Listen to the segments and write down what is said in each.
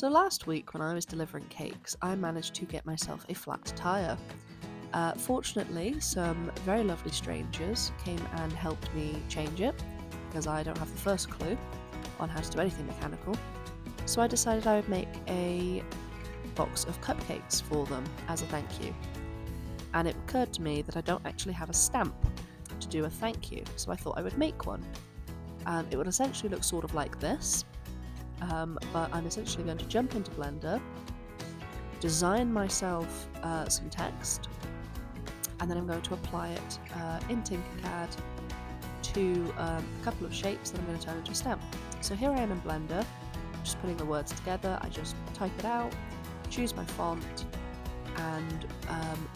So last week when I was delivering cakes, I managed to get myself a flat tyre. Fortunately, some very lovely strangers came and helped me change it, because I don't have the first clue on how to do anything mechanical. So I decided I would make a box of cupcakes for them as a thank you. And it occurred to me that I don't actually have a stamp to do a thank you, so I thought I would make one. It would essentially look sort of like this. But I'm essentially going to jump into Blender, design myself some text, and then I'm going to apply it in Tinkercad to a couple of shapes that I'm going to turn into a stamp. So here I am in Blender, just putting the words together. I just type it out, choose my font, and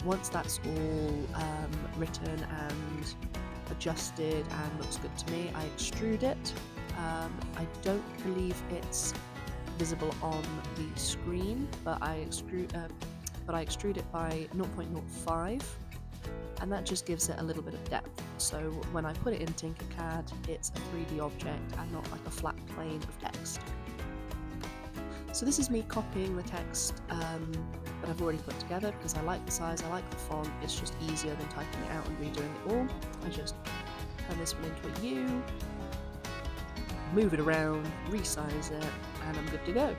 once that's all written and adjusted and looks good to me, I extrude it. I don't believe it's visible on the screen, but I extrude it by 0.05, and that just gives it a little bit of depth. So when I put it in Tinkercad, it's a 3D object and not like a flat plane of text. So this is me copying the text that I've already put together because I like the size, I like the font. It's just easier than typing it out and redoing it all. I just turn this one into a U, move it around, resize it, and I'm good to go.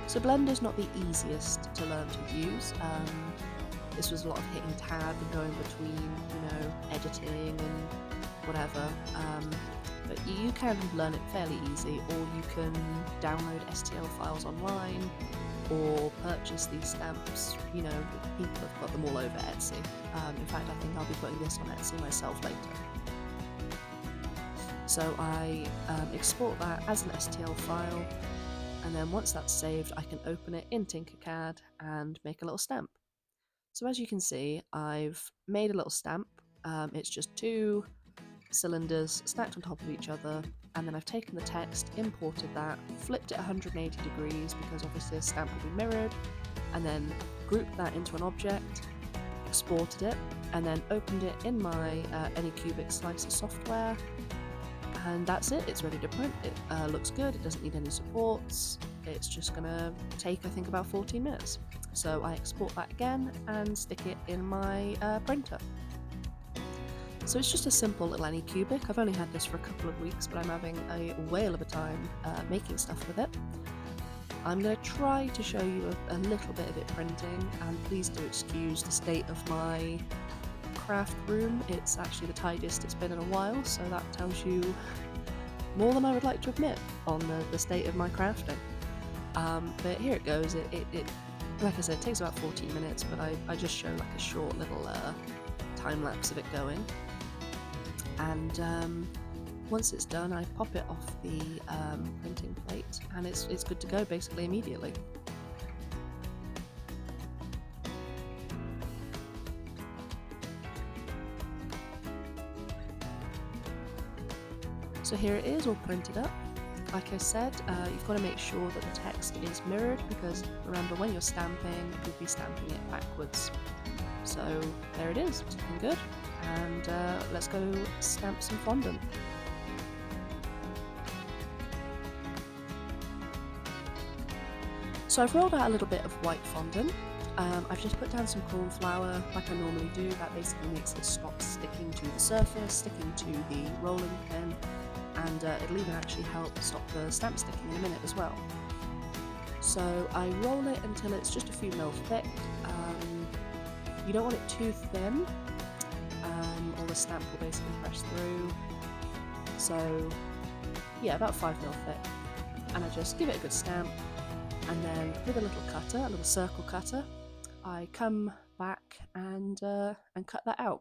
So Blender's not the easiest to learn to use. This was a lot of hitting tab and going between, editing and whatever. But you can learn it fairly easy, or you can download STL files online, or purchase these stamps. People have got them all over Etsy. In fact, I think I'll be putting this on Etsy myself later. So I export that as an STL file, and then once that's saved, I can open it in Tinkercad and make a little stamp. So as you can see, I've made a little stamp. It's just two cylinders stacked on top of each other, and then I've taken the text, imported that, flipped it 180 degrees because obviously a stamp will be mirrored, and then grouped that into an object, exported it, and then opened it in my Anycubic slicer software, and that's it. It's ready to print. It looks good. It doesn't need any supports. It's just gonna take, I think, about 14 minutes. So I export that again and stick it in my printer. So it's just a simple little Anycubic. I've only had this for a couple of weeks, but I'm having a whale of a time making stuff with it. I'm going to try to show you a little bit of it printing, and please do excuse the state of my craft room. It's actually the tidiest it's been in a while, so that tells you more than I would like to admit on the state of my crafting. But here it goes. It like I said, it takes about 14 minutes, but I just show like a short little time lapse of it going. And once it's done, I pop it off the printing plate, and it's good to go basically immediately. So here it is, all printed up. Like I said, you've got to make sure that the text is mirrored, because remember, when you're stamping, you'll be stamping it backwards. So there it is, it's looking good. And let's go stamp some fondant. So I've rolled out a little bit of white fondant. I've just put down some corn flour like I normally do. That basically makes it stop sticking to the surface, sticking to the rolling pin, and it'll even actually help stop the stamp sticking in a minute as well. So I roll it until it's just a few mil thick. You don't want it too thin, or the stamp will basically press through. So yeah, about 5 mil thick. And I just give it a good stamp, and then with a little cutter, a little circle cutter, I come back and cut that out.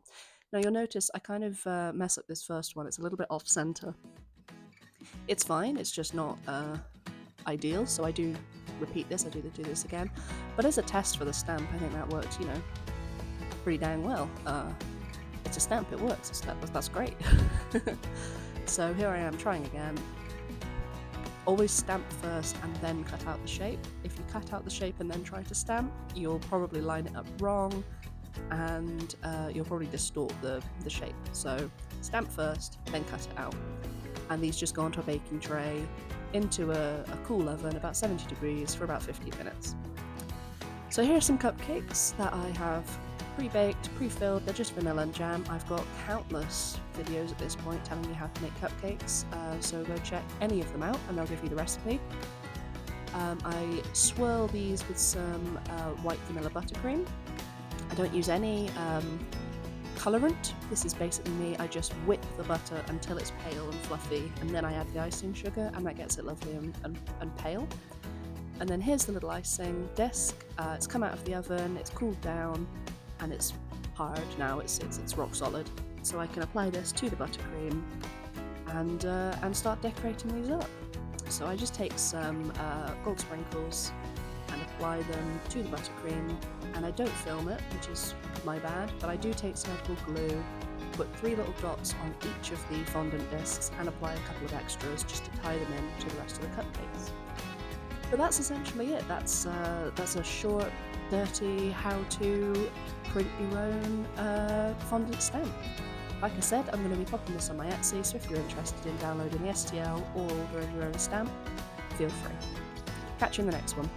Now you'll notice I kind of mess up this first one. It's a little bit off center. It's fine, it's just not ideal, so I do repeat this, I do this again. But as a test for the stamp, I think that worked, pretty dang well. It's a stamp, it works, that's great. So here I am trying again. Always stamp first and then cut out the shape. If you cut out the shape and then try to stamp, you'll probably line it up wrong, and you'll probably distort the shape. So stamp first, then cut it out. And these just go onto a baking tray into a cool oven, about 70 degrees, for about 15 minutes. So here are some cupcakes that I have pre-baked, pre-filled. They're just vanilla and jam. I've got countless videos at this point telling you how to make cupcakes, so go check any of them out and they'll give you the recipe. I swirl these with some white vanilla buttercream. I don't use any colorant. This is basically me. I just whip the butter until it's pale and fluffy, and then I add the icing sugar, and that gets it lovely and pale. And then here's the little icing disc. It's come out of the oven, it's cooled down, and it's hard now. It's rock solid. So I can apply this to the buttercream and start decorating these up. So I just take some gold sprinkles and apply them to the buttercream, and I don't film it, which is my bad, but I do take some edible glue, put 3 little dots on each of the fondant discs, and apply a couple of extras just to tie them in to the rest of the cupcakes. But that's essentially it. That's a short, dirty how-to print your own fondant stamp. Like I said, I'm going to be popping this on my Etsy, so if you're interested in downloading the STL or ordering your own stamp, feel free. Catch you in the next one.